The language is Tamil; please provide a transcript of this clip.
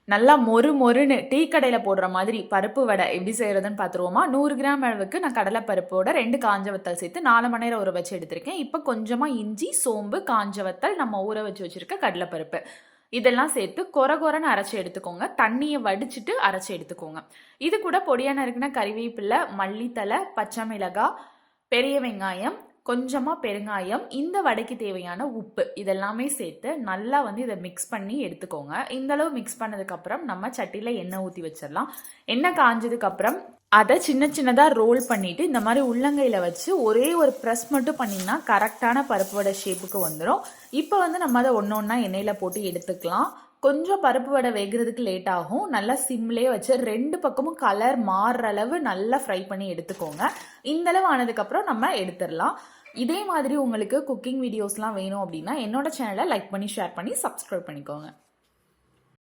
நல்லா மொறு மொறுன்னு டீ கடையில் போடுற மாதிரி பருப்பு வடை எப்படி செய்கிறதுன்னு பார்த்துருவோமா. 100 கிராம் அளவுக்கு நான் கடலைப்பருப்போட 2 காஞ்ச வத்தல் சேர்த்து 4 மணி நேரம் ஊற வச்சு எடுத்திருக்கேன். இப்போ கொஞ்சமாக இஞ்சி, சோம்பு, காஞ்ச வத்தல், நம்ம ஊற வச்சு வச்சுருக்க கடலைப்பருப்பு இதெல்லாம் சேர்த்து கொரன்னு அரைச்சி எடுத்துக்கோங்க. தண்ணியை வடிச்சிட்டு அரைச்சி எடுத்துக்கோங்க. இது கூட பொடியான நறுக்குன கறிவேப்பிலை, மல்லித்தலை, பச்சை மிளகாய், பெரிய வெங்காயம், கொஞ்சமாக பெருங்காயம், இந்த வடைக்கு தேவையான உப்பு இதெல்லாமே சேர்த்து நல்லா இதை மிக்ஸ் பண்ணி எடுத்துக்கோங்க. இந்தளவு மிக்ஸ் பண்ணதுக்கப்புறம் நம்ம சட்டியில் எண்ணெய் ஊற்றி வச்சிடலாம். எண்ணெய் காஞ்சதுக்கப்புறம் அதை சின்ன சின்னதாக ரோல் பண்ணிவிட்டு இந்த மாதிரி உள்ளங்கையில் வச்சு ஒரே ஒரு ப்ரெஸ் மட்டும் பண்ணிங்கன்னா கரெக்டான பருப்பு வடை ஷேப்புக்கு வந்துடும். இப்போ நம்ம அதை ஒன்று ஒன்றா எண்ணெயில் போட்டு எடுத்துக்கலாம். கொஞ்சம் பருப்பு வடை வேகிறதுக்கு லேட் ஆகும். நல்லா சிம்லேயே வச்சு 2 பக்கமும் கலர் மாறுற அளவு நல்லா ஃப்ரை பண்ணி எடுத்துக்கோங்க. இந்தளவு ஆனதுக்கப்புறம் நம்ம எடுத்துடலாம். இதே மாதிரி உங்களுக்கு குக்கிங் வீடியோஸ்லாம் வேணும் அப்படின்னா என்னோட சேனலை லைக் பண்ணி ஷேர் பண்ணி சப்ஸ்கிரைப் பண்ணிக்கோங்க.